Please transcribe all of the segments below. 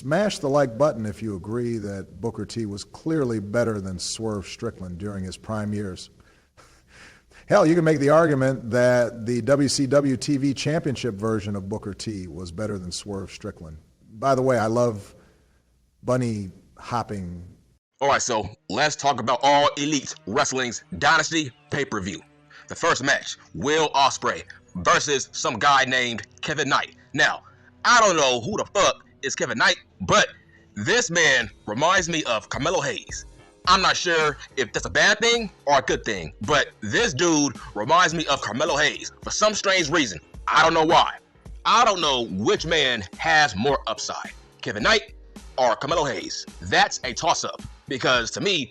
Smash the like button if you agree that Booker T was clearly better than Swerve Strickland during his prime years. Hell, you can make the argument that the WCW TV Championship version of Booker T was better than Swerve Strickland. By the way, I love bunny hopping. All right, so let's talk about All Elite Wrestling's Dynasty pay-per-view. The first match, Will Osprey versus some guy named Kevin Knight. Now, I don't know who the fuck is Kevin Knight, but this man reminds me of Carmelo Hayes. I'm not sure if that's a bad thing or a good thing, but this dude reminds me of Carmelo Hayes for some strange reason. I don't know why. I don't know which man has more upside, Kevin Knight or Carmelo Hayes. That's a toss-up because to me,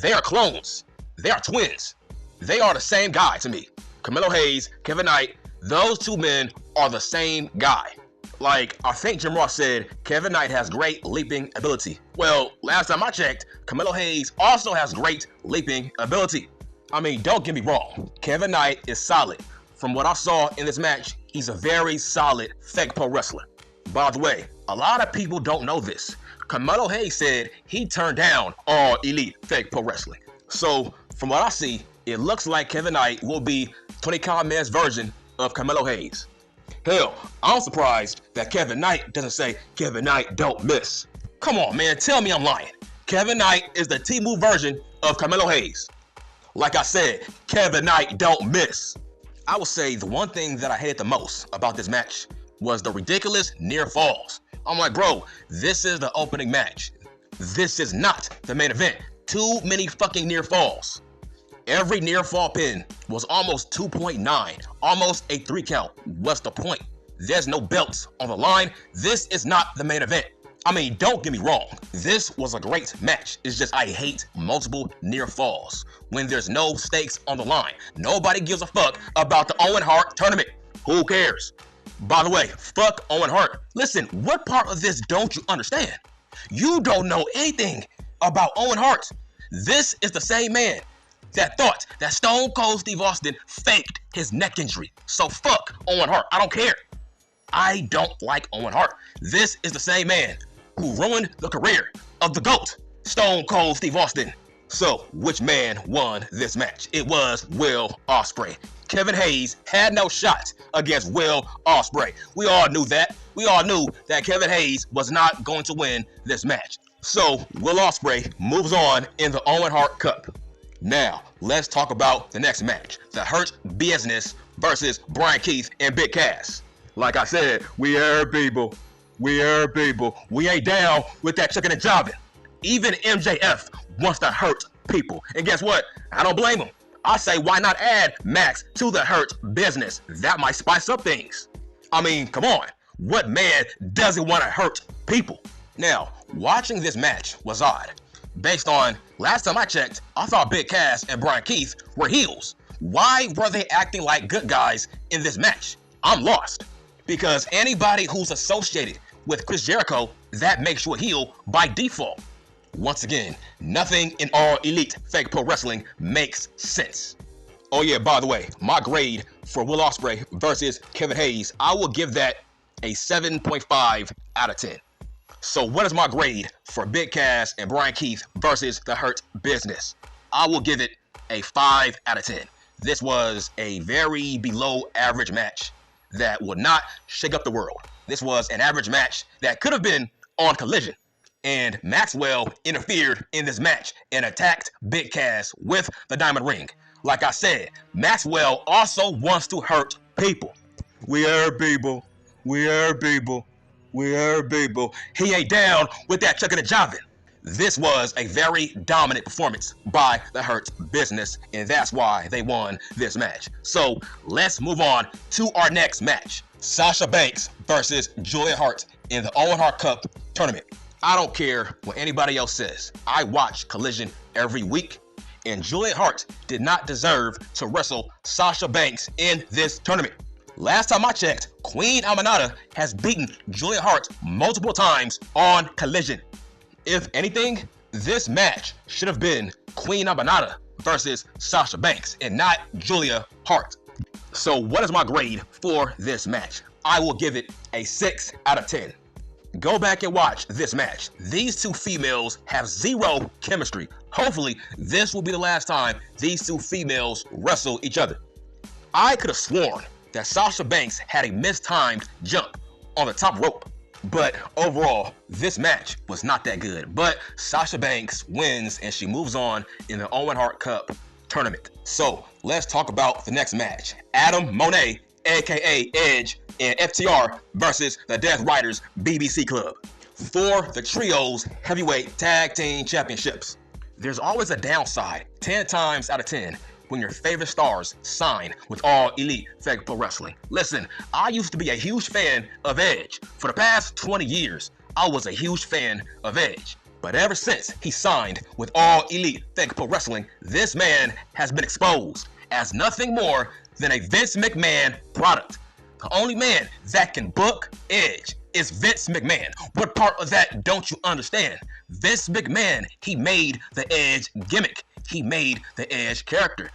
they are clones. They are twins. They are the same guy to me. Carmelo Hayes, Kevin Knight, those two men are the same guy. Like, I think Jim Ross said, Kevin Knight has great leaping ability. Well, last time I checked, Carmelo Hayes also has great leaping ability. I mean, don't get me wrong, Kevin Knight is solid. From what I saw in this match, he's a very solid fake pro wrestler. By the way, a lot of people don't know this. Carmelo Hayes said he turned down All Elite fake pro wrestling. So, from what I see, it looks like Kevin Knight will be Tony Khan Man's version of Carmelo Hayes. Hell, I'm surprised that Kevin Knight doesn't say, Kevin Knight don't miss. Come on, man, tell me I'm lying. Kevin Knight is the T-Move version of Carmelo Hayes. Like I said, Kevin Knight don't miss. I would say the one thing that I hated the most about this match was the ridiculous near falls. I'm like, bro, this is the opening match. This is not the main event. Too many fucking near falls. Every near fall pin was almost 2.9, almost a 3 count. What's the point? There's no belts on the line. This is not the main event. I mean, don't get me wrong. This was a great match. It's just I hate multiple near falls when there's no stakes on the line. Nobody gives a fuck about the Owen Hart tournament. Who cares? By the way, fuck Owen Hart. Listen, what part of this don't you understand? You don't know anything about Owen Hart. This is the same man that thought that Stone Cold Steve Austin faked his neck injury. So fuck Owen Hart. I don't care. I don't like Owen Hart. This is the same man who ruined the career of the GOAT, Stone Cold Steve Austin. So, which man won this match? It was Will Osprey. Kevin Hayes had no shot against Will Osprey. We all knew that. We all knew that Kevin Hayes was not going to win this match. So, Will Osprey moves on in the Owen Hart Cup. Now, let's talk about the next match. The Hurt Business versus Brian Keith and Big Cass. Like I said, we are people. We are people. We ain't down with that chicken and jobbing. Even MJF wants to hurt people. And guess what? I don't blame him. I say, why not add Max to the Hurt Business? That might spice up things. I mean, come on. What man doesn't want to hurt people? Now, watching this match was odd. Based on, last time I checked, I thought Big Cass and Brian Keith were heels. Why were they acting like good guys in this match? I'm lost. Because anybody who's associated with Chris Jericho, that makes you a heel by default. Once again, nothing in All Elite Fake Pro Wrestling makes sense. Oh yeah, by the way, my grade for Will Ospreay versus Kevin Hayes, I will give that a 7.5 out of 10. So what is my grade for Big Cass and Brian Keith versus the Hurt Business? I will give it a 5 out of 10. This was a very below average match that would not shake up the world. This was an average match that could have been on Collision. And Maxwell interfered in this match and attacked Big Cass with the diamond ring. Like I said, Maxwell also wants to hurt people. We are people. We are people. We are people. He ain't down with that chucking and jiving. This was a very dominant performance by the Hurt Business, and that's why they won this match. So let's move on to our next match. Sasha Banks versus Julia Hart in the Owen Hart Cup tournament. I don't care what anybody else says. I watch Collision every week, and Julia Hart did not deserve to wrestle Sasha Banks in this tournament. Last time I checked, Queen Aminata has beaten Julia Hart multiple times on Collision. If anything, this match should have been Queen Aminata versus Sasha Banks and not Julia Hart. So what is my grade for this match? I will give it a 6 out of 10. Go back and watch this match. These two females have zero chemistry. Hopefully, this will be the last time these two females wrestle each other. I could have sworn that Sasha Banks had a mistimed jump on the top rope. But overall, this match was not that good. But Sasha Banks wins and she moves on in the Owen Hart Cup tournament. So let's talk about the next match. Adam Monet, aka Edge, and FTR versus the Death Riders BBC Club for the Trios Heavyweight Tag Team Championships. There's always a downside 10 times out of 10 when your favorite stars sign with All Elite Fake Pro Wrestling. Listen, I used to be a huge fan of Edge. For the past 20 years, I was a huge fan of Edge. But ever since he signed with All Elite Fake Pro Wrestling, this man has been exposed as nothing more than a Vince McMahon product. The only man that can book Edge is Vince McMahon. What part of that don't you understand? Vince McMahon, he made the Edge gimmick. He made the Edge character.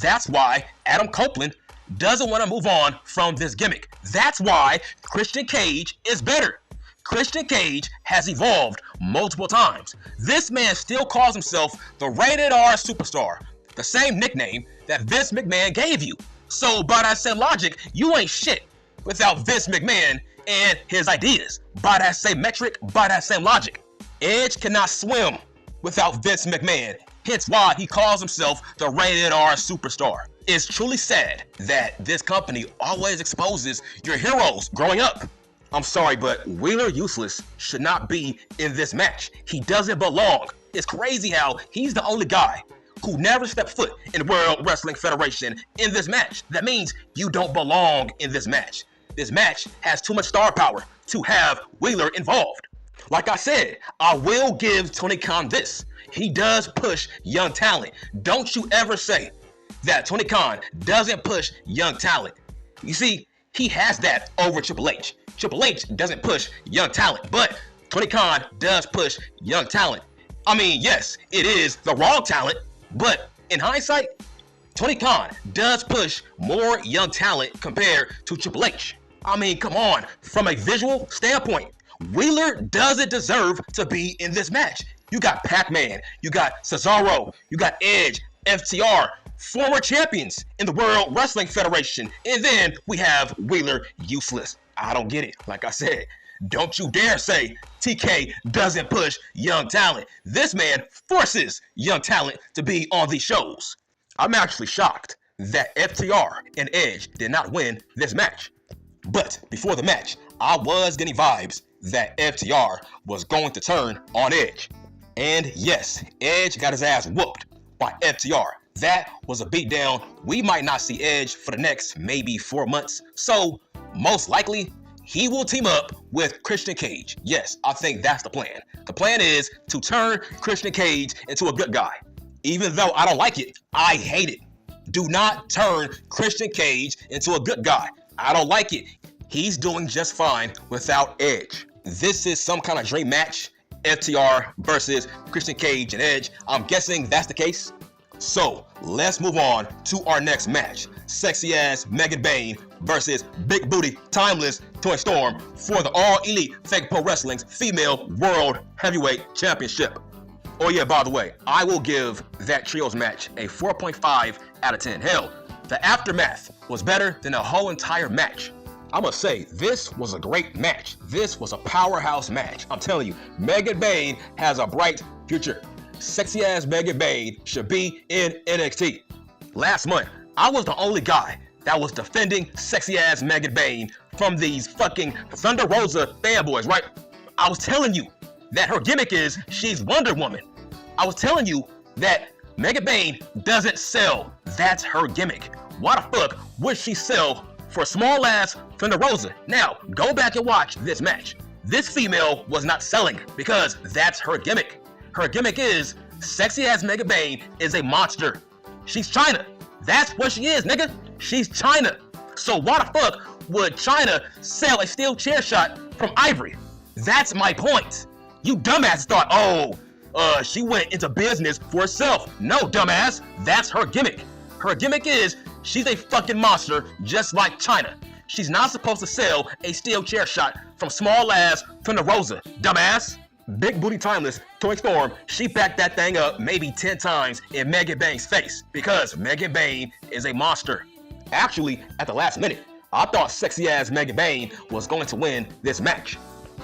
That's why Adam Copeland doesn't want to move on from this gimmick. That's why Christian Cage is better. Christian Cage has evolved multiple times. This man still calls himself the Rated R Superstar, the same nickname that Vince McMahon gave you. So by that same logic, you ain't shit without Vince McMahon and his ideas. By that same metric, by that same logic, Edge cannot swim without Vince McMahon. Hence why he calls himself the Rated R Superstar. It's truly sad that this company always exposes your heroes growing up. I'm sorry, but Wheeler Useless should not be in this match. He doesn't belong. It's crazy how he's the only guy who never stepped foot in World Wrestling Federation in this match. That means you don't belong in this match. This match has too much star power to have Wheeler involved. Like I said, I will give Tony Khan this. He does push young talent. Don't you ever say that Tony Khan doesn't push young talent. You see, he has that over Triple H. Triple H doesn't push young talent, but Tony Khan does push young talent. I mean, yes, it is the wrong talent, but in hindsight, Tony Khan does push more young talent compared to Triple H. I mean, come on, from a visual standpoint, Wheeler doesn't deserve to be in this match. You got Pac-Man, you got Cesaro, you got Edge, FTR, former champions in the World Wrestling Federation, and then we have Wheeler Useless. I don't get it. Like I said, don't you dare say TK doesn't push young talent. This man forces young talent to be on these shows. I'm actually shocked that FTR and Edge did not win this match. But before the match, I was getting vibes that FTR was going to turn on Edge. And yes, Edge got his ass whooped by FTR. That was a beatdown. We might not see Edge for the next maybe 4 months. So most likely, he will team up with Christian Cage. Yes, I think that's the plan. The plan is to turn Christian Cage into a good guy. Even though I don't like it, I hate it. Do not turn Christian Cage into a good guy. I don't like it. He's doing just fine without Edge. This is some kind of dream match. FTR versus Christian Cage and Edge. I'm guessing that's the case. So let's move on to our next match. Sexy ass Megan Bayne versus big booty timeless Toni Storm for the All Elite Fake Pro Wrestling's Female World Heavyweight Championship. Oh yeah, by the way, I will give that trios match a 4.5 out of 10. Hell, the aftermath was better than the whole entire match. I must say, this was a great match. This was a powerhouse match. I'm telling you, Megan Bayne has a bright future. Sexy ass Megan Bayne should be in NXT. Last month, I was the only guy that was defending sexy ass Megan Bayne from these fucking Thunder Rosa fanboys, right? I was telling you that her gimmick is she's Wonder Woman. I was telling you that Megan Bayne doesn't sell. That's her gimmick. Why the fuck would she sell for small ass Thunder Rosa? Now, go back and watch this match. This female was not selling because that's her gimmick. Her gimmick is sexy ass Megan Bayne is a monster. She's China. That's what she is, nigga. She's China. So why the fuck would China sell a steel chair shot from Ivory? That's my point. You dumbass thought, she went into business for herself. No, dumbass. That's her gimmick. Her gimmick is she's a fucking monster just like China. She's not supposed to sell a steel chair shot from small ass Thunder Rosa, dumbass. Big booty timeless, Toni Storm, she backed that thing up maybe 10 times in Megan Bayne's face because Megan Bayne is a monster. Actually, at the last minute, I thought sexy ass Megan Bayne was going to win this match.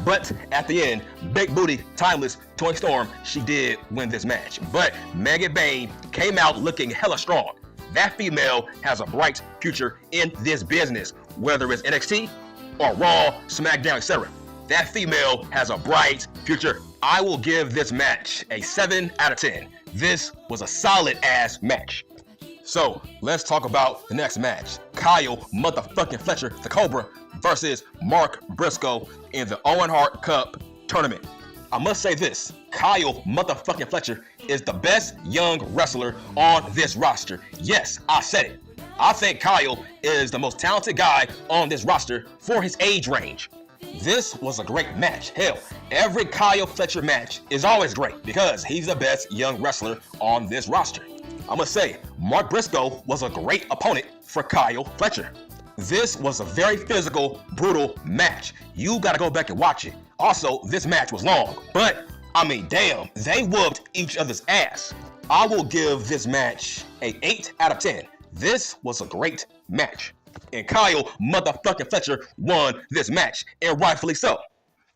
But at the end, big booty, timeless, Toni Storm, she did win this match. But Megan Bayne came out looking hella strong. That female has a bright future in this business, whether it's NXT or Raw, SmackDown, etc. That female has a bright future. I will give this match a 7 out of 10. This was a solid ass match. So let's talk about the next match. Kyle motherfucking Fletcher, the Cobra, versus Mark Briscoe in the Owen Hart Cup tournament. I must say this, Kyle motherfucking Fletcher is the best young wrestler on this roster. Yes, I said it. I think Kyle is the most talented guy on this roster for his age range. This was a great match. Hell, every Kyle Fletcher match is always great because he's the best young wrestler on this roster. I must say, Mark Briscoe was a great opponent for Kyle Fletcher. This was a very physical, brutal match. You gotta go back and watch it. Also, this match was long, but I mean, damn, they whooped each other's ass. I will give this match a 8 out of 10. This was a great match. And Kyle motherfucking Fletcher won this match, and rightfully so.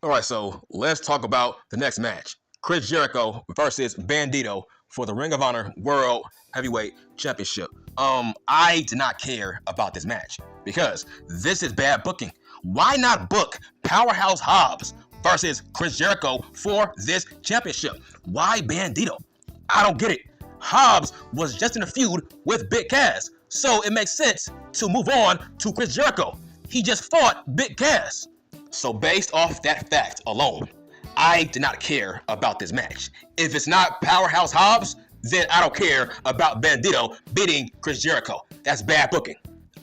All right, so let's talk about the next match. Chris Jericho versus Bandito for the Ring of Honor World Heavyweight Championship. I did not care about this match because this is bad booking. Why not book Powerhouse Hobbs versus Chris Jericho for this championship? Why Bandito? I don't get it. Hobbs was just in a feud with Big Cass, so it makes sense to move on to Chris Jericho. He just fought Big Cass. So based off that fact alone, I did not care about this match. If it's not Powerhouse Hobbs, then I don't care about Bandito beating Chris Jericho. That's bad booking.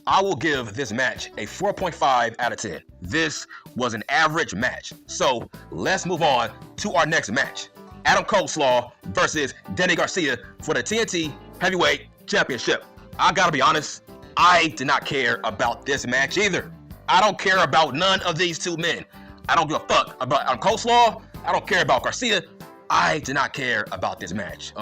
I will give this match a 4.5 out of 10. This was an average match. So let's move on to our next match. Adam Coleslaw versus Danny Garcia for the TNT Heavyweight Championship. I gotta be honest, I did not care about this match either. I don't care about none of these two men. I don't give a fuck about Adam Coleslaw. I don't care about Garcia. I did not care about this match.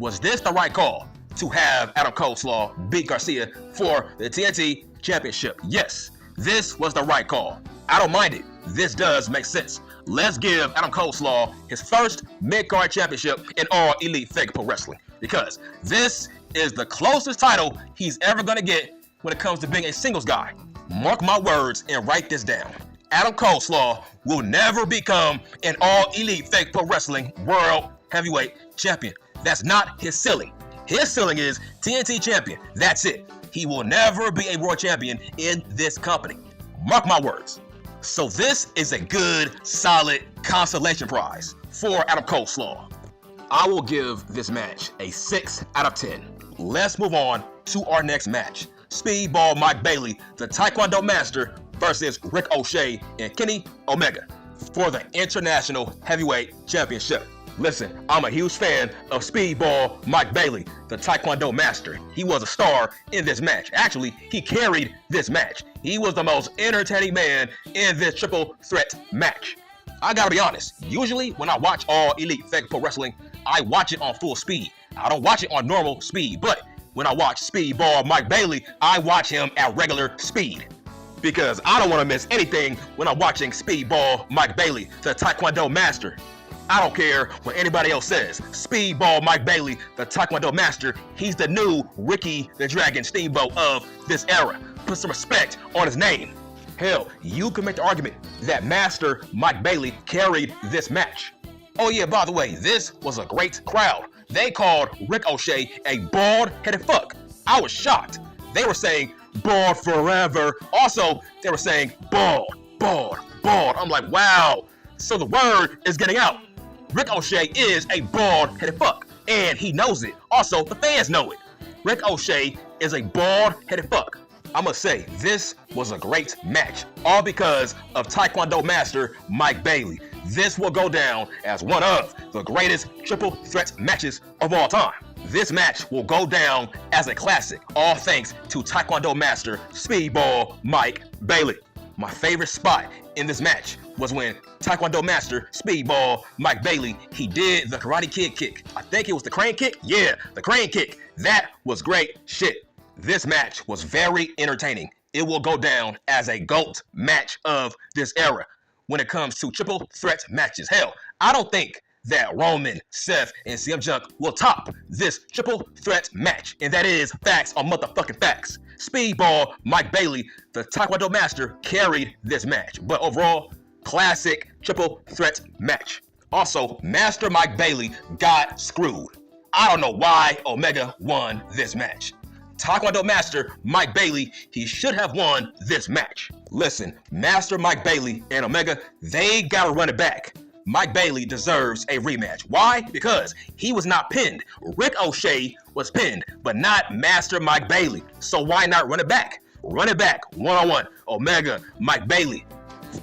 Was this the right call to have Adam Coleslaw beat Garcia for the TNT Championship? Yes, this was the right call. I don't mind it. This does make sense. Let's give Adam Coleslaw his first mid-card championship in All Elite Fake Pro Wrestling because this is the closest title he's ever gonna get when it comes to being a singles guy. Mark my words and write this down. Adam Coleslaw will never become an All Elite Fake Pro Wrestling World Heavyweight Champion. That's not his ceiling. His ceiling is TNT Champion. That's it. He will never be a World Champion in this company. Mark my words. So this is a good, solid consolation prize for Adam Coleslaw. I will give this match a 6 out of 10. Let's move on to our next match. Speedball Mike Bailey, the Taekwondo Master, versus Rick O'Shea and Kenny Omega for the International Heavyweight Championship. Listen, I'm a huge fan of Speedball Mike Bailey, the Taekwondo Master. He was a star in this match. Actually, he carried this match. He was the most entertaining man in this triple threat match. I gotta be honest, usually when I watch All Elite Fake Pro Wrestling, I watch it on full speed. I don't watch it on normal speed, but when I watch Speedball Mike Bailey, I watch him at regular speed. Because I don't want to miss anything when I'm watching Speedball Mike Bailey, the Taekwondo Master. I don't care what anybody else says. Speedball Mike Bailey, the Taekwondo Master, he's the new Ricky the Dragon Steamboat of this era. Put some respect on his name. Hell, you can make the argument that Master Mike Bailey carried this match. Oh yeah, by the way, this was a great crowd. They called Rick O'Shea a bald-headed fuck. I was shocked. They were saying bald forever. Also, they were saying bald, bald, bald. I'm like, wow. So the word is getting out. Rick O'Shea is a bald-headed fuck, and he knows it. Also, the fans know it. Rick O'Shea is a bald-headed fuck. I must say, this was a great match, all because of Taekwondo Master Mike Bailey. This will go down as one of the greatest triple threat matches of all time. This match will go down as a classic, all thanks to Taekwondo master Speedball Mike Bailey. My favorite spot in this match was when Taekwondo master Speedball Mike Bailey, he did the Karate Kid kick. I think it was the crane kick? Yeah, the crane kick. That was great shit. This match was very entertaining. It will go down as a GOAT match of this era when it comes to triple threat matches. Hell, I don't think that Roman, Seth, and CM Punk will top this triple threat match. And that is facts on motherfucking facts. Speedball Mike Bailey, the Taekwondo master, carried this match. But overall, classic triple threat match. Also, Master Mike Bailey got screwed. I don't know why Omega won this match. Taekwondo master Mike Bailey, he should have won this match. Listen, Master Mike Bailey and Omega, they gotta run it back. Mike Bailey deserves a rematch. Why? Because he was not pinned. Rick O'Shea was pinned, but not Master Mike Bailey. So why not run it back? Run it back, one-on-one, Omega, Mike Bailey,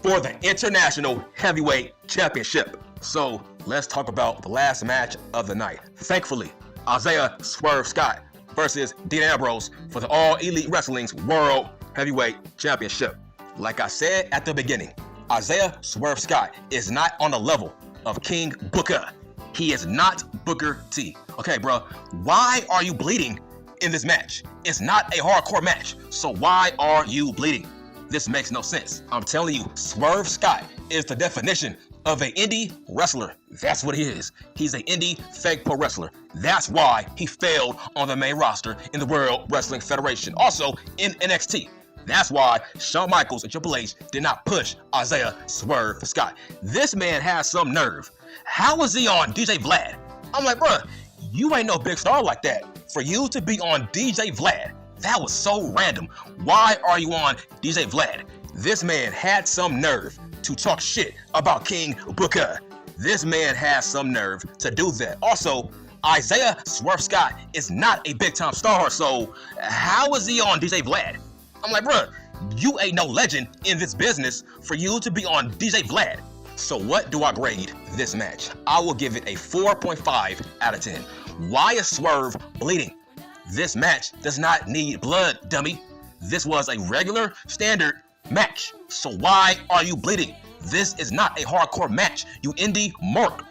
for the International Heavyweight Championship. So let's talk about the last match of the night. Thankfully, Isaiah Swerve Scott versus Dean Ambrose for the All Elite Wrestling's World Heavyweight Championship. Like I said at the beginning, Isaiah Swerve Scott is not on the level of King Booker. He is not Booker T. Okay, bro, why are you bleeding in this match? It's not a hardcore match, so why are you bleeding? This makes no sense. I'm telling you, Swerve Scott is the definition of an indie wrestler. That's what he is. He's an indie fake pro wrestler. That's why he failed on the main roster in the World Wrestling Federation. Also in NXT. That's why Shawn Michaels and Triple H did not push Isaiah Swerve Scott. This man has some nerve. How was he on DJ Vlad? I'm like, bruh, you ain't no big star like that. For you to be on DJ Vlad, that was so random. Why are you on DJ Vlad? This man had some nerve to talk shit about King Booker. This man has some nerve to do that. Also, Isaiah Swerve Scott is not a big time star, so how is he on DJ Vlad? I'm like, bruh, you ain't no legend in this business for you to be on DJ Vlad. So what do I grade this match? I will give it a 4.5 out of 10. Why is Swerve bleeding? This match does not need blood, dummy. This was a regular, standard match. So why are you bleeding? This is not a hardcore match, you indie mark.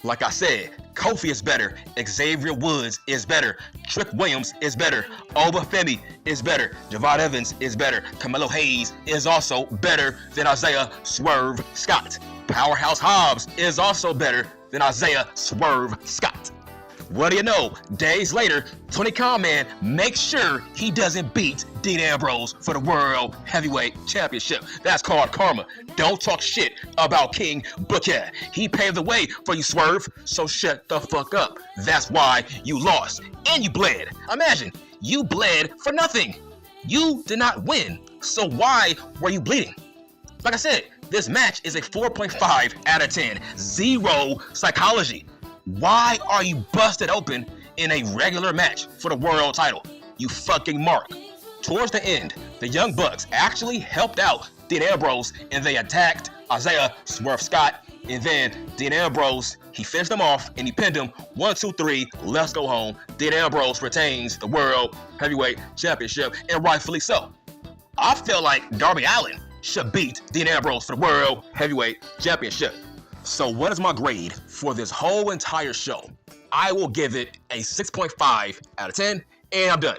Like I said, Kofi is better, Xavier Woods is better, Trick Williams is better, Obafemi is better, Javad Evans is better, Carmelo Hayes is also better than Isaiah Swerve Scott. Powerhouse Hobbs is also better than Isaiah Swerve Scott. What do you know? Days later, Tony Khan Man makes sure he doesn't beat Dean Ambrose for the World Heavyweight Championship. That's called karma. Don't talk shit about King Booker. He paved the way for you, Swerve, so shut the fuck up. That's why you lost. And you bled. Imagine, you bled for nothing. You did not win. So why were you bleeding? Like I said, this match is a 4.5 out of 10. Zero psychology. Why are you busted open in a regular match for the world title? You fucking mark. Towards the end, the Young Bucks actually helped out Dean Ambrose and they attacked Isaiah Swerve Scott. And then Dean Ambrose, he finished them off and he pinned him. 1, 2, 3, let's go home. Dean Ambrose retains the World Heavyweight Championship, and rightfully so. I feel like Darby Allin should beat Dean Ambrose for the World Heavyweight Championship. So what is my grade for this whole entire show? I will give it a 6.5 out of 10, and I'm done.